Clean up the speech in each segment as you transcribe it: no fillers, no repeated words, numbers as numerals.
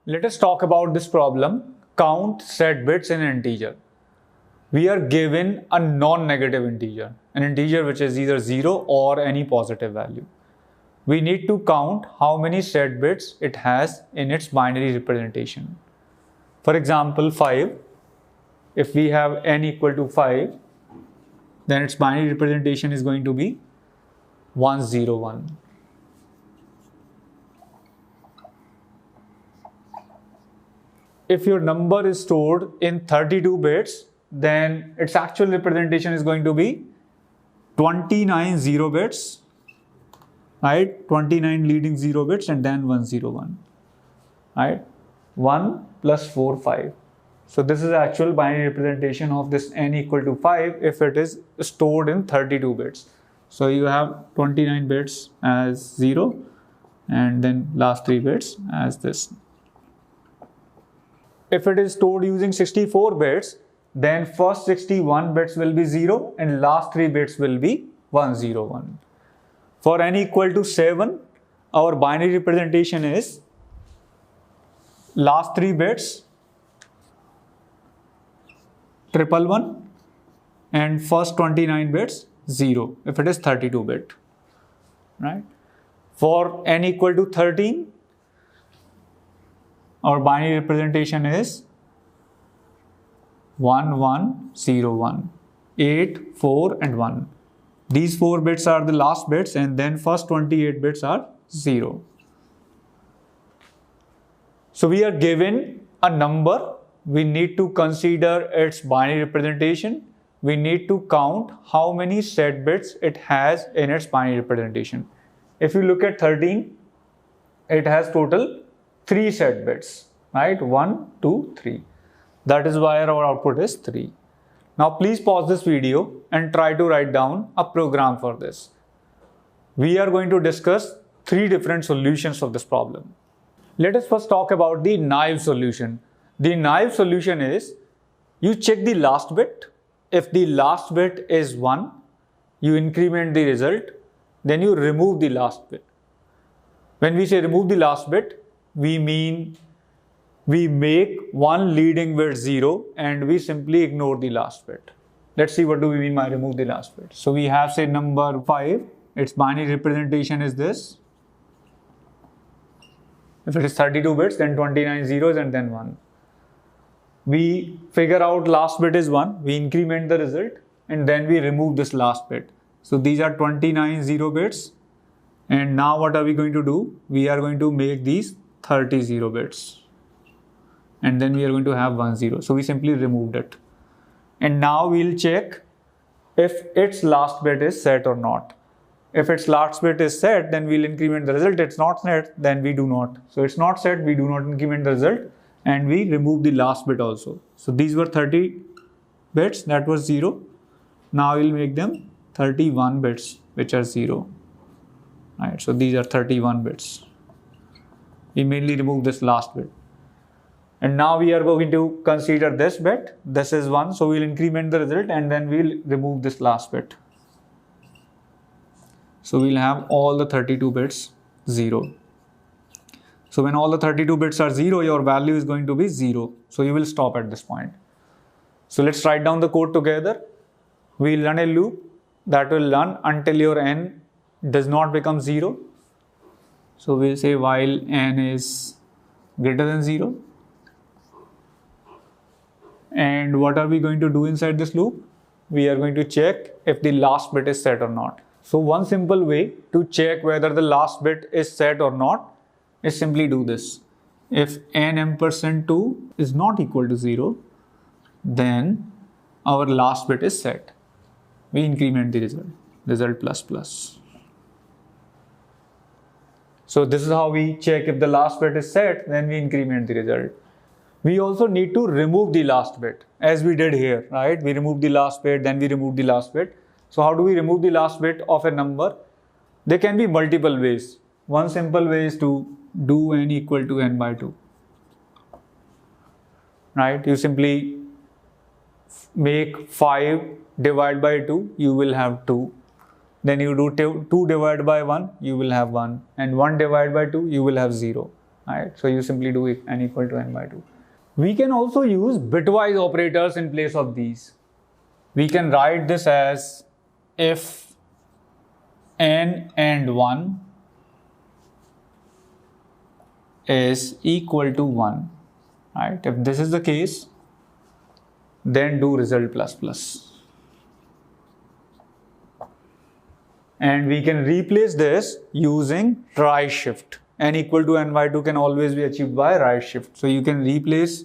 Let us talk about this problem, count set bits in an integer. We are given a non-negative integer, an integer which is either 0 or any positive value. We need to count how many set bits it has in its binary representation. For example, 5. If we have n equal to 5, then its binary representation is going to be 101. If your number is stored in 32 bits, then its actual representation is going to be 29 0 bits, right? 29 leading 0 bits and then 101, right? 1 plus 4, 5. So this is the actual binary representation of this n equal to 5 if it is stored in 32 bits. So you have 29 bits as 0 and then last 3 bits as this. If it is stored using 64 bits, then first 61 bits will be 0 and last 3 bits will be 101. For n equal to 7, our binary representation is last 3 bits 111 and first 29 bits 0 if it is 32 bit, right? For n equal to 13, our binary representation is 1101, 8, 4 and 1. These 4 bits are the last bits and then first 28 bits are 0. So we are given a number. We need to consider its binary representation. We need to count how many set bits it has in its binary representation. If you look at 13, it has total 3 set bits, right? 1, 2, 3. That is why our output is 3. Now please pause this video and try to write down a program for this. We are going to discuss 3 different solutions of this problem. Let us first talk about the naive solution. The naive solution is, you check the last bit. If the last bit is 1, you increment the result, then you remove the last bit. When we say remove the last bit, we mean we make one leading bit 0 and we simply ignore the last bit. Let's see what do we mean by remove the last bit. So we have, say, number 5, its binary representation is this. If it is 32 bits, then 29 zeros and then 1. We figure out last bit is 1, we increment the result and then we remove this last bit. So these are 29 0 bits, and now what are we going to do? We are going to make these 30 0 bits and then we are going to have 1 0. So we simply removed it. And now we'll check if its last bit is set or not. If its last bit is set, then we'll increment the result. It's not set, then we do not. So it's not set, we do not increment the result and we remove the last bit also. So these were 30 bits, that was 0. Now we'll make them 31 bits, which are 0. Right, so these are 31 bits. We mainly remove this last bit. And now we are going to consider this bit. This is 1, so we'll increment the result and then we'll remove this last bit. So we'll have all the 32 bits 0. So when all the 32 bits are 0, your value is going to be 0. So you will stop at this point. So let's write down the code together. We'll run a loop that will run until your n does not become 0. So we'll say while n is greater than 0. And what are we going to do inside this loop? We are going to check if the last bit is set or not. So one simple way to check whether the last bit is set or not is simply do this. If n %2 is not equal to 0, then our last bit is set. We increment the result plus plus. So this is how we check if the last bit is set, then we increment the result. We also need to remove the last bit, as we did here, right? We remove the last bit, then we remove the last bit. So how do we remove the last bit of a number? There can be multiple ways. One simple way is to do n equal to n by 2. Right? You simply make 5 divide by 2, you will have 2. Then you do 2 divided by 1, you will have 1. And 1 divided by 2, you will have 0. right? So you simply do n equal to n by 2. We can also use bitwise operators in place of these. We can write this as if n and 1 is equal to 1, right? If this is the case, then do result plus plus. And we can replace this using right shift. N equal to n by 2 can always be achieved by right shift. So you can replace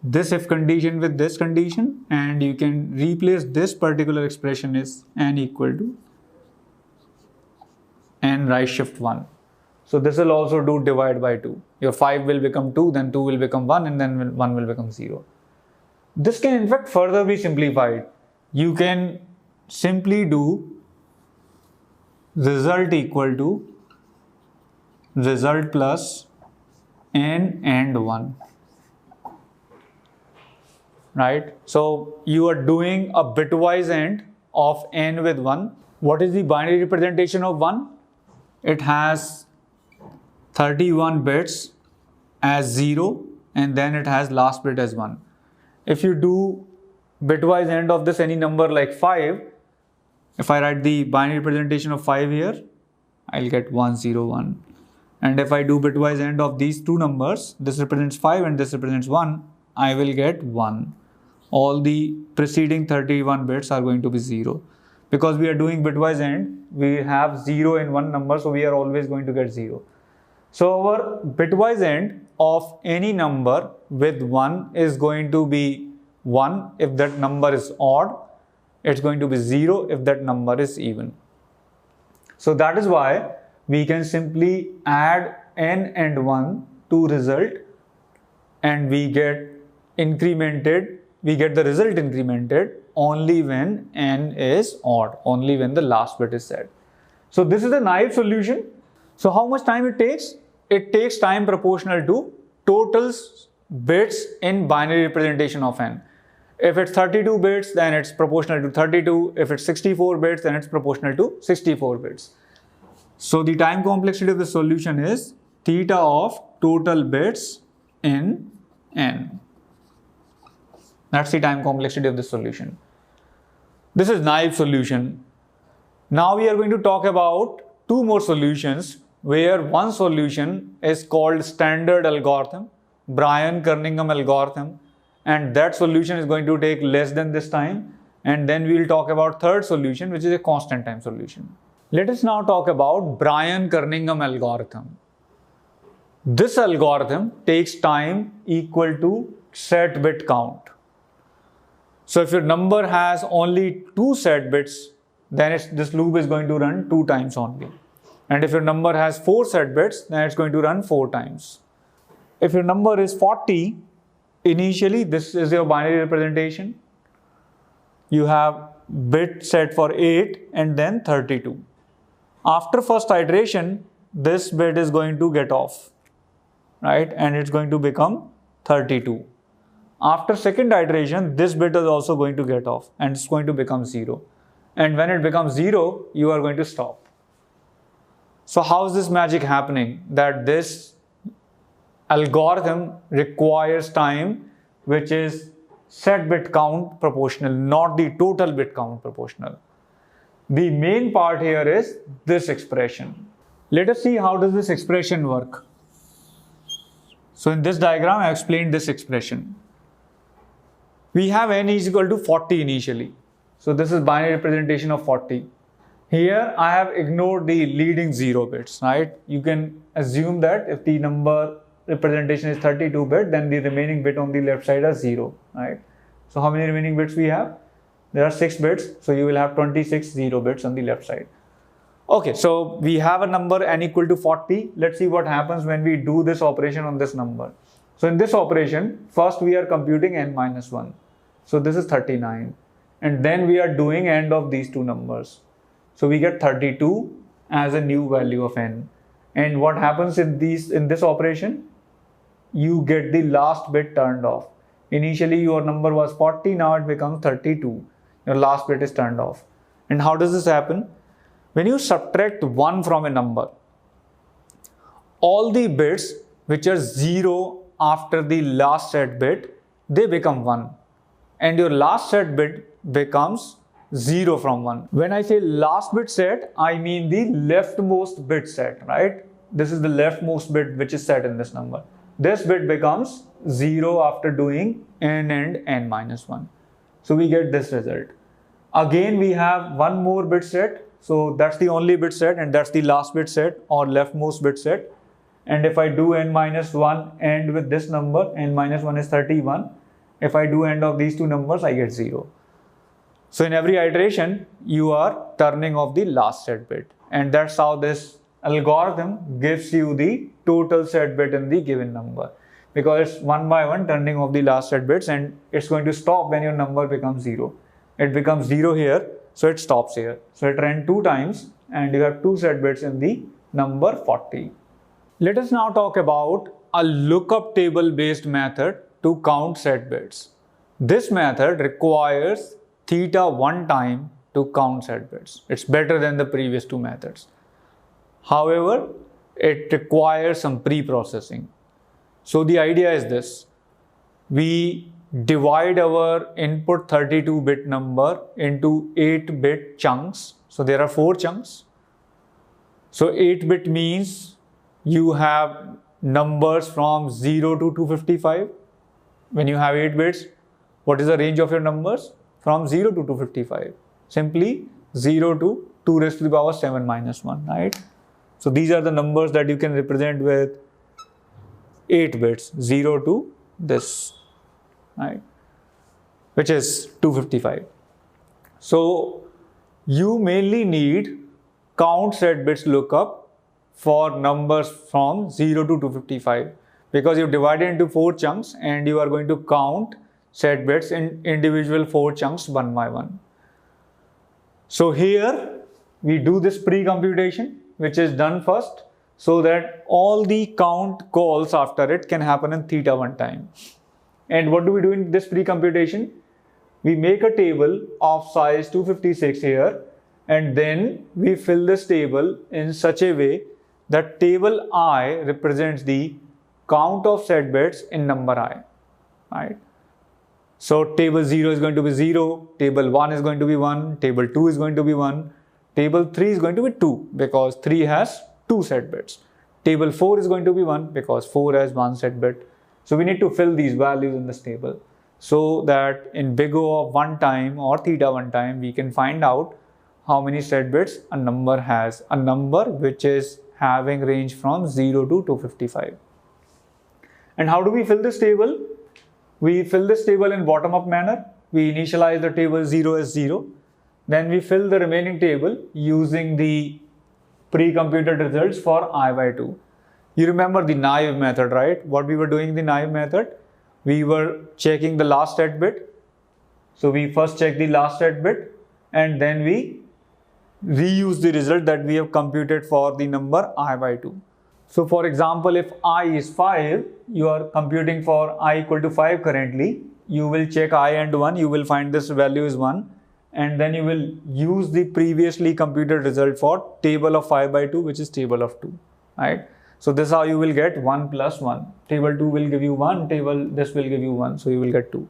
this if condition with this condition, and you can replace this particular expression is n equal to n right shift 1. So this will also do divide by 2. Your 5 will become 2, then 2 will become 1, and then 1 will become 0. This can in fact further be simplified. You can simply do result equal to result plus n and 1, right? So you are doing a bitwise AND of n with 1. What is the binary representation of 1? It has 31 bits as 0, and then it has last bit as 1. If you do bitwise AND of this any number like 5, if I write the binary representation of 5 here, I'll get 1, 0, 1. And if I do bitwise AND of these two numbers, this represents 5 and this represents 1, I will get 1. All the preceding 31 bits are going to be 0. Because we are doing bitwise AND, we have 0 in one number, so we are always going to get 0. So our bitwise AND of any number with 1 is going to be 1 if that number is odd. It's going to be 0 if that number is even. So that is why we can simply add n and 1 to result, and we get the result incremented only when n is odd, only when the last bit is set. So this is a naive solution. So how much time it takes? It takes time proportional to total bits in binary representation of n. If it's 32 bits, then it's proportional to 32. If it's 64 bits, then it's proportional to 64 bits. So the time complexity of the solution is theta of total bits in n. That's the time complexity of the solution. This is naive solution. Now we are going to talk about two more solutions, where one solution is called standard algorithm, Bryan-Kernighan algorithm, and that solution is going to take less than this time. And then we will talk about third solution, which is a constant time solution. Let us now talk about Bryan-Kernighan algorithm. This algorithm takes time equal to set bit count. So if your number has only 2 set bits, then this loop is going to run 2 times only. And if your number has 4 set bits, then it's going to run 4 times. If your number is 40, initially this is your binary representation. You have bit set for 8 and then 32. After first iteration, this bit is going to get off, right? And it's going to become 32. After second iteration, this bit is also going to get off and it's going to become 0. And when it becomes 0, you are going to stop. So how is this magic happening? That this algorithm requires time which is set bit count proportional, not the total bit count proportional. The main part here is this expression. Let us see how does this expression work. So in this diagram, I explained this expression. We have n is equal to 40 initially. So this is binary representation of 40. Here I have ignored the leading 0 bits, right? You can assume that if the number representation is 32 bit, then the remaining bit on the left side are 0, right? So how many remaining bits we have? There are 6 bits, so you will have 26 0 bits on the left side. Okay, so we have a number n equal to 40. Let's see what happens when we do this operation on this number. So in this operation, first we are computing n minus 1. So this is 39. And then we are doing AND of these two numbers. So we get 32 as a new value of n. And what happens in this operation? You get the last bit turned off. Initially your number was 40, now it becomes 32. Your last bit is turned off. And how does this happen? When you subtract 1 from a number, all the bits which are 0 after the last set bit, they become 1. And your last set bit becomes 0 from 1. When I say last bit set, I mean the leftmost bit set, right? This is the leftmost bit which is set in this number. This bit becomes 0 after doing n and n minus 1. So we get this result. Again, we have one more bit set. So that's the only bit set, and that's the last bit set or leftmost bit set. And if I do n minus 1 end with this number, n minus 1 is 31. If I do end of these two numbers, I get 0. So in every iteration, you are turning off the last set bit. And that's how this algorithm gives you the total set bit in the given number. Because it's one by one turning off the last set bits, and it's going to stop when your number becomes 0. It becomes 0 here, so it stops here. So it ran 2 times, and you have 2 set bits in the number 40. Let us now talk about a lookup table based method to count set bits. This method requires theta 1 time to count set bits. It's better than the previous 2 methods. However, it requires some pre-processing. So the idea is this: we divide our input 32-bit number into 8-bit chunks. So there are 4 chunks. So 8-bit means you have numbers from 0 to 255. When you have 8 bits, what is the range of your numbers? From 0 to 255. Simply 0 to 2 raised to the power 7 minus 1, right? So these are the numbers that you can represent with 8 bits, 0 to this, right? Which is 255. So you mainly need count set bits lookup for numbers from 0 to 255, because you divide it into 4 chunks and you are going to count set bits in individual 4 chunks one by one. So here we do this pre-computation, which is done first, so that all the count calls after it can happen in theta 1 time. And what do we do in this pre-computation? We make a table of size 256 here, and then we fill this table in such a way that table I represents the count of set bits in number I, right? So table 0 is going to be 0, table 1 is going to be 1, table 2 is going to be 1, table 3 is going to be 2 because 3 has 2 set bits. Table 4 is going to be 1 because 4 has 1 set bit. So we need to fill these values in this table so that in big O of 1 time or theta 1 time, we can find out how many set bits a number has. A number which is having range from 0 to 255. And how do we fill this table? We fill this table in bottom-up manner. We initialize the table 0 as 0. Then we fill the remaining table using the pre-computed results for I by 2. You remember the naive method, right? What we were doing in the naive method? We were checking the last set bit. So we first check the last set bit and then we reuse the result that we have computed for the number I by 2. So for example, if I is 5, you are computing for I equal to 5 currently. You will check I and 1, you will find this value is 1. And then you will use the previously computed result for table of 5 by 2, which is table of 2, right? So this is how you will get 1 plus 1. Table 2 will give you 1, table this will give you 1, so you will get 2.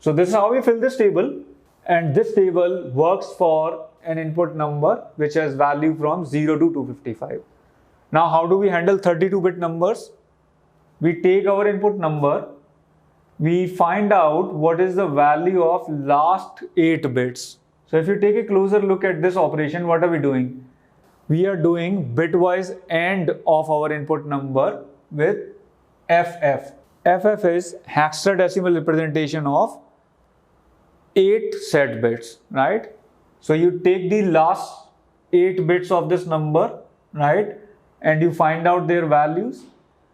So this is how we fill this table, and this table works for an input number which has value from 0 to 255. Now how do we handle 32-bit numbers? We take our input number, we find out what is the value of last 8 bits. So if you take a closer look at this operation, what are we doing? We are doing bitwise AND of our input number with FF. FF is hexadecimal representation of 8 set bits, right? So you take the last 8 bits of this number, right? And you find out their values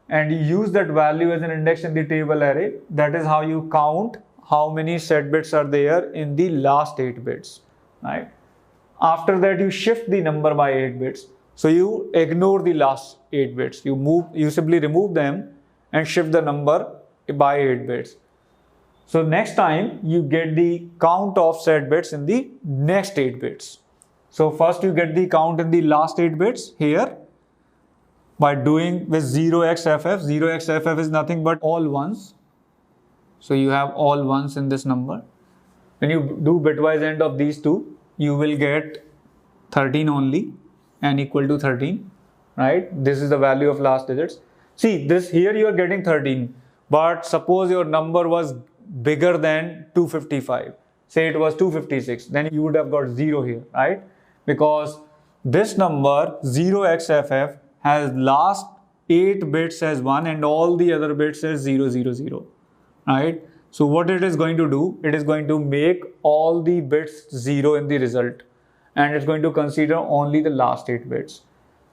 and you use that value as an index in the table array. That is how you count how many set bits are there in the last 8 bits, right? After that, you shift the number by 8 bits. So you ignore the last 8 bits. You simply remove them and shift the number by 8 bits. So next time you get the count of set bits in the next 8 bits. So first you get the count in the last 8 bits here. by doing with 0xFF. 0xFF is nothing but all ones. So you have all ones in this number. When you do bitwise AND of these two, you will get 13 only, and equal to 13, right? This is the value of last digits. See, this here you are getting 13, but suppose your number was bigger than 255. Say it was 256, then you would have got 0 here, right? Because this number 0xFF has last 8 bits as 1 and all the other bits as 0, 0, 0, right? So what it is going to do, it is going to make all the bits 0 in the result, and it's going to consider only the last 8 bits.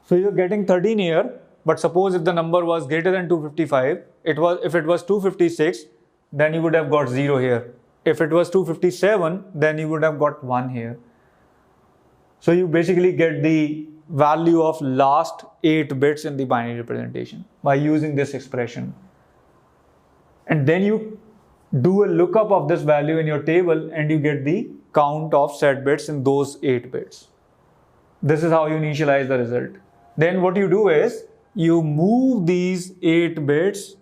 So you're getting 13 here, but suppose if the number was greater than 255, if it was 256, then you would have got 0 here. If it was 257, then you would have got 1 here. So you basically get the value of last 8 bits in the binary representation by using this expression. And then you do a lookup of this value in your table and you get the count of set bits in those 8 bits. This is how you initialize the result. Then what you do is you move these 8 bits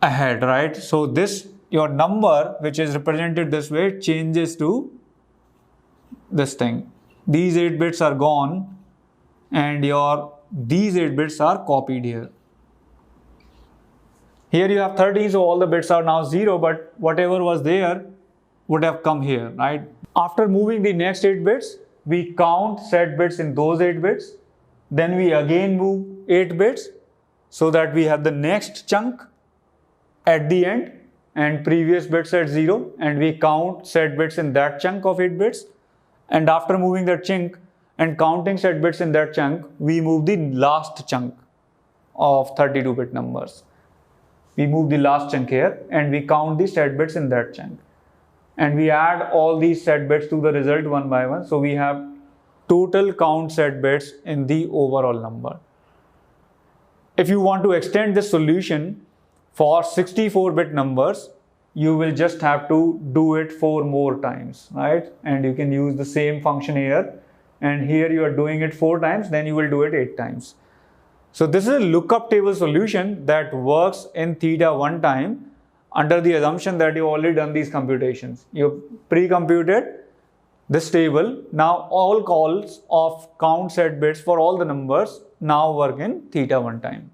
ahead, right? So this, your number which is represented this way, changes to this thing. These 8 bits are gone and these 8 bits are copied here. Here you have 30, so all the bits are now 0, but whatever was there would have come here, right? After moving the next 8 bits, we count set bits in those 8 bits. Then we again move 8 bits so that we have the next chunk at the end and previous bits at 0, and we count set bits in that chunk of 8 bits. And after moving that chunk and counting set bits in that chunk, we move the last chunk of 32-bit numbers. We move the last chunk here and we count the set bits in that chunk. And we add all these set bits to the result one by one. So we have total count set bits in the overall number. If you want to extend this solution for 64-bit numbers, you will just have to do it 4 more times, right? And you can use the same function here. And here you are doing it 4 times, then you will do it 8 times. So this is a lookup table solution that works in theta 1 time under the assumption that you've already done these computations. You've pre-computed this table. Now all calls of count set bits for all the numbers now work in theta 1 time.